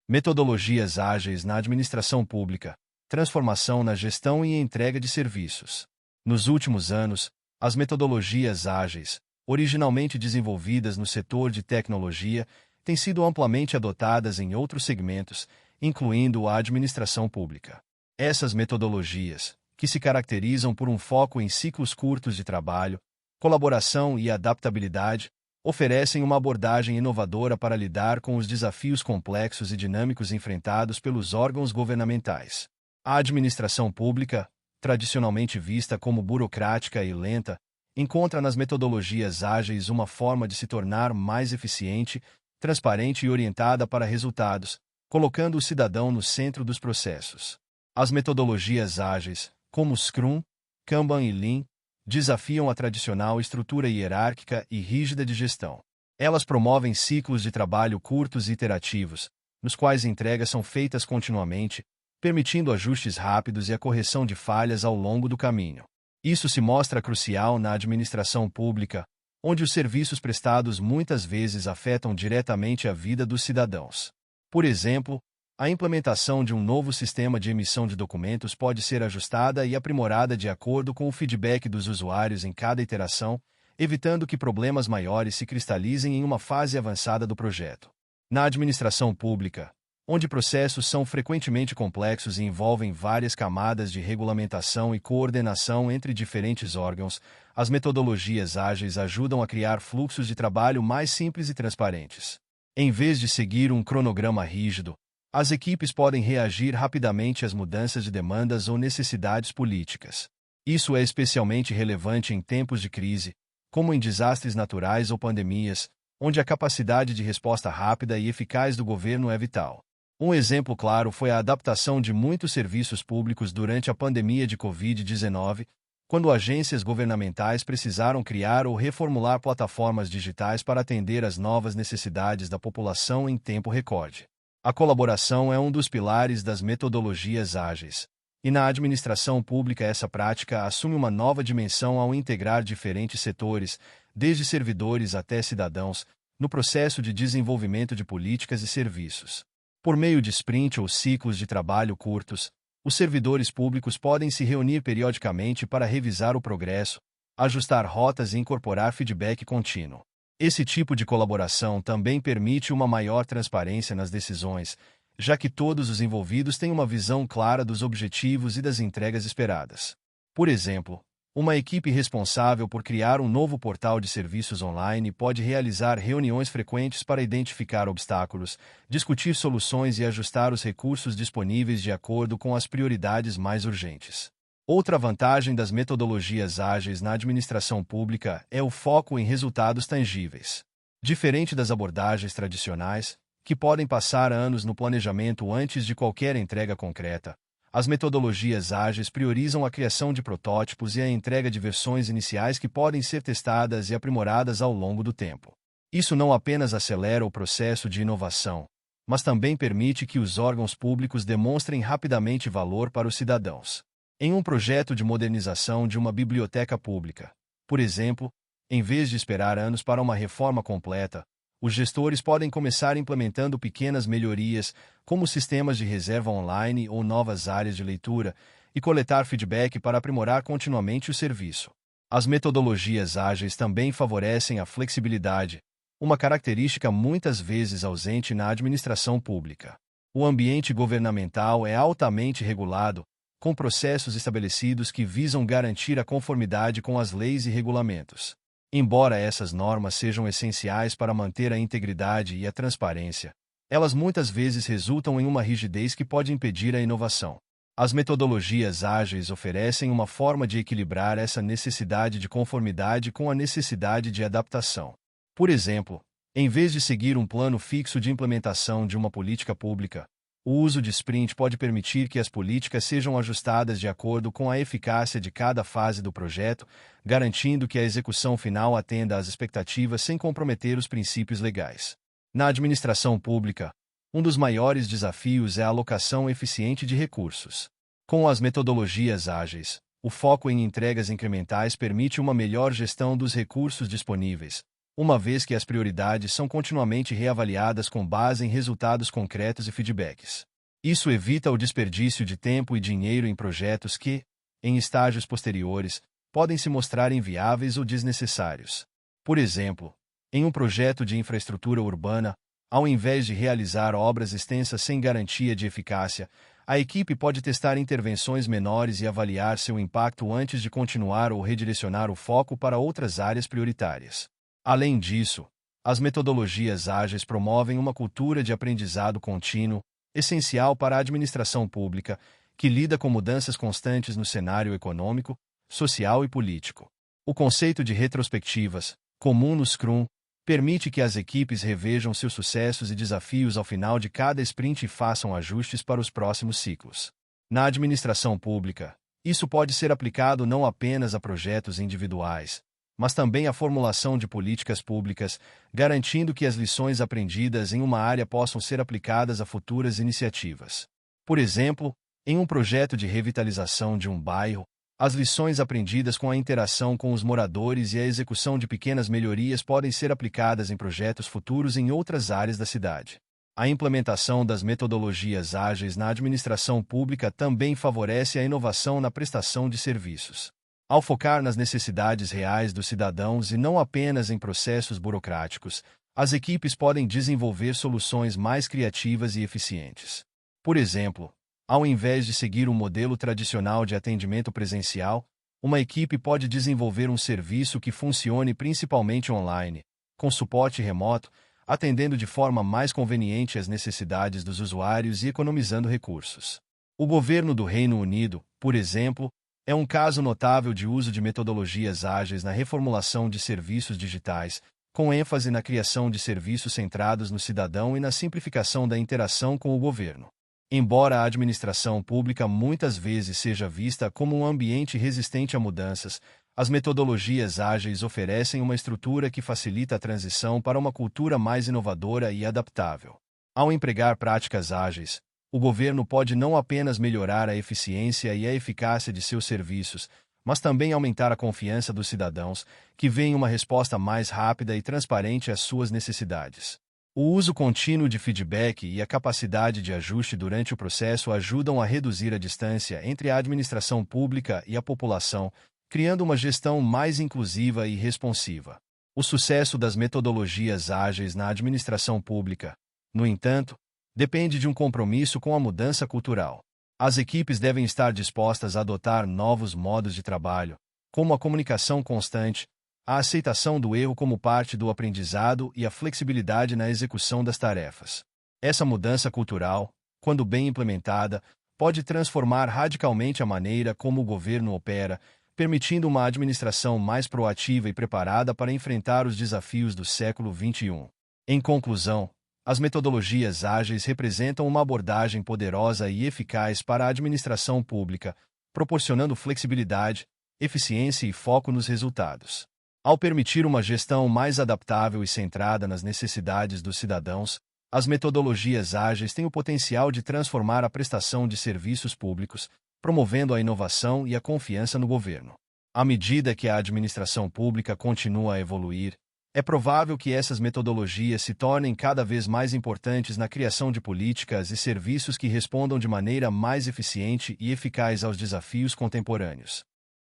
Metodologias ágeis na administração pública, transformação na gestão e entrega de serviços. Nos últimos anos, as metodologias ágeis, originalmente desenvolvidas no setor de tecnologia, têm sido amplamente adotadas em outros segmentos, incluindo a administração pública. Essas metodologias, que se caracterizam por um foco em ciclos curtos de trabalho, colaboração e adaptabilidade, oferecem uma abordagem inovadora para lidar com os desafios complexos e dinâmicos enfrentados pelos órgãos governamentais. A administração pública, tradicionalmente vista como burocrática e lenta, encontra nas metodologias ágeis uma forma de se tornar mais eficiente, transparente e orientada para resultados, colocando o cidadão no centro dos processos. As metodologias ágeis, como Scrum, Kanban e Lean, desafiam a tradicional estrutura hierárquica e rígida de gestão. Elas promovem ciclos de trabalho curtos e iterativos, nos quais entregas são feitas continuamente, permitindo ajustes rápidos e a correção de falhas ao longo do caminho. Isso se mostra crucial na administração pública, onde os serviços prestados muitas vezes afetam diretamente a vida dos cidadãos. Por exemplo, a implementação de um novo sistema de emissão de documentos pode ser ajustada e aprimorada de acordo com o feedback dos usuários em cada iteração, evitando que problemas maiores se cristalizem em uma fase avançada do projeto. Na administração pública, onde processos são frequentemente complexos e envolvem várias camadas de regulamentação e coordenação entre diferentes órgãos, as metodologias ágeis ajudam a criar fluxos de trabalho mais simples e transparentes. Em vez de seguir um cronograma rígido, as equipes podem reagir rapidamente às mudanças de demandas ou necessidades políticas. Isso é especialmente relevante em tempos de crise, como em desastres naturais ou pandemias, onde a capacidade de resposta rápida e eficaz do governo é vital. Um exemplo claro foi a adaptação de muitos serviços públicos durante a pandemia de Covid-19, quando agências governamentais precisaram criar ou reformular plataformas digitais para atender às novas necessidades da população em tempo recorde. A colaboração é um dos pilares das metodologias ágeis, e na administração pública essa prática assume uma nova dimensão ao integrar diferentes setores, desde servidores até cidadãos, no processo de desenvolvimento de políticas e serviços. Por meio de sprint ou ciclos de trabalho curtos, os servidores públicos podem se reunir periodicamente para revisar o progresso, ajustar rotas e incorporar feedback contínuo. Esse tipo de colaboração também permite uma maior transparência nas decisões, já que todos os envolvidos têm uma visão clara dos objetivos e das entregas esperadas. Por exemplo, uma equipe responsável por criar um novo portal de serviços online pode realizar reuniões frequentes para identificar obstáculos, discutir soluções e ajustar os recursos disponíveis de acordo com as prioridades mais urgentes. Outra vantagem das metodologias ágeis na administração pública é o foco em resultados tangíveis. Diferente das abordagens tradicionais, que podem passar anos no planejamento antes de qualquer entrega concreta, as metodologias ágeis priorizam a criação de protótipos e a entrega de versões iniciais que podem ser testadas e aprimoradas ao longo do tempo. Isso não apenas acelera o processo de inovação, mas também permite que os órgãos públicos demonstrem rapidamente valor para os cidadãos. Em um projeto de modernização de uma biblioteca pública, por exemplo, em vez de esperar anos para uma reforma completa, os gestores podem começar implementando pequenas melhorias, como sistemas de reserva online ou novas áreas de leitura, e coletar feedback para aprimorar continuamente o serviço. As metodologias ágeis também favorecem a flexibilidade, uma característica muitas vezes ausente na administração pública. O ambiente governamental é altamente regulado, com processos estabelecidos que visam garantir a conformidade com as leis e regulamentos. Embora essas normas sejam essenciais para manter a integridade e a transparência, elas muitas vezes resultam em uma rigidez que pode impedir a inovação. As metodologias ágeis oferecem uma forma de equilibrar essa necessidade de conformidade com a necessidade de adaptação. Por exemplo, em vez de seguir um plano fixo de implementação de uma política pública, o uso de sprint pode permitir que as políticas sejam ajustadas de acordo com a eficácia de cada fase do projeto, garantindo que a execução final atenda às expectativas sem comprometer os princípios legais. Na administração pública, um dos maiores desafios é a alocação eficiente de recursos. Com as metodologias ágeis, o foco em entregas incrementais permite uma melhor gestão dos recursos disponíveis, uma vez que as prioridades são continuamente reavaliadas com base em resultados concretos e feedbacks. Isso evita o desperdício de tempo e dinheiro em projetos que, em estágios posteriores, podem se mostrar inviáveis ou desnecessários. Por exemplo, em um projeto de infraestrutura urbana, ao invés de realizar obras extensas sem garantia de eficácia, a equipe pode testar intervenções menores e avaliar seu impacto antes de continuar ou redirecionar o foco para outras áreas prioritárias. Além disso, as metodologias ágeis promovem uma cultura de aprendizado contínuo, essencial para a administração pública, que lida com mudanças constantes no cenário econômico, social e político. O conceito de retrospectivas, comum no Scrum, permite que as equipes revejam seus sucessos e desafios ao final de cada sprint e façam ajustes para os próximos ciclos. Na administração pública, isso pode ser aplicado não apenas a projetos individuais, mas também à formulação de políticas públicas, garantindo que as lições aprendidas em uma área possam ser aplicadas a futuras iniciativas. Por exemplo, em um projeto de revitalização de um bairro, as lições aprendidas com a interação com os moradores e a execução de pequenas melhorias podem ser aplicadas em projetos futuros em outras áreas da cidade. A implementação das metodologias ágeis na administração pública também favorece a inovação na prestação de serviços. Ao focar nas necessidades reais dos cidadãos e não apenas em processos burocráticos, as equipes podem desenvolver soluções mais criativas e eficientes. Por exemplo, ao invés de seguir um modelo tradicional de atendimento presencial, uma equipe pode desenvolver um serviço que funcione principalmente online, com suporte remoto, atendendo de forma mais conveniente às necessidades dos usuários e economizando recursos. O governo do Reino Unido, por exemplo, é um caso notável de uso de metodologias ágeis na reformulação de serviços digitais, com ênfase na criação de serviços centrados no cidadão e na simplificação da interação com o governo. Embora a administração pública muitas vezes seja vista como um ambiente resistente a mudanças, as metodologias ágeis oferecem uma estrutura que facilita a transição para uma cultura mais inovadora e adaptável. Ao empregar práticas ágeis, o governo pode não apenas melhorar a eficiência e a eficácia de seus serviços, mas também aumentar a confiança dos cidadãos, que veem uma resposta mais rápida e transparente às suas necessidades. O uso contínuo de feedback e a capacidade de ajuste durante o processo ajudam a reduzir a distância entre a administração pública e a população, criando uma gestão mais inclusiva e responsiva. O sucesso das metodologias ágeis na administração pública, no entanto, depende de um compromisso com a mudança cultural. As equipes devem estar dispostas a adotar novos modos de trabalho, como a comunicação constante, a aceitação do erro como parte do aprendizado e a flexibilidade na execução das tarefas. Essa mudança cultural, quando bem implementada, pode transformar radicalmente a maneira como o governo opera, permitindo uma administração mais proativa e preparada para enfrentar os desafios do século XXI. Em conclusão, as metodologias ágeis representam uma abordagem poderosa e eficaz para a administração pública, proporcionando flexibilidade, eficiência e foco nos resultados. Ao permitir uma gestão mais adaptável e centrada nas necessidades dos cidadãos, as metodologias ágeis têm o potencial de transformar a prestação de serviços públicos, promovendo a inovação e a confiança no governo. À medida que a administração pública continua a evoluir, é provável que essas metodologias se tornem cada vez mais importantes na criação de políticas e serviços que respondam de maneira mais eficiente e eficaz aos desafios contemporâneos.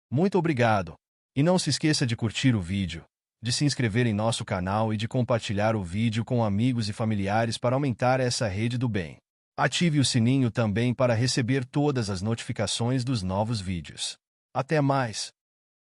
Muito obrigado! E não se esqueça de curtir o vídeo, de se inscrever em nosso canal e de compartilhar o vídeo com amigos e familiares para aumentar essa rede do bem. Ative o sininho também para receber todas as notificações dos novos vídeos. Até mais!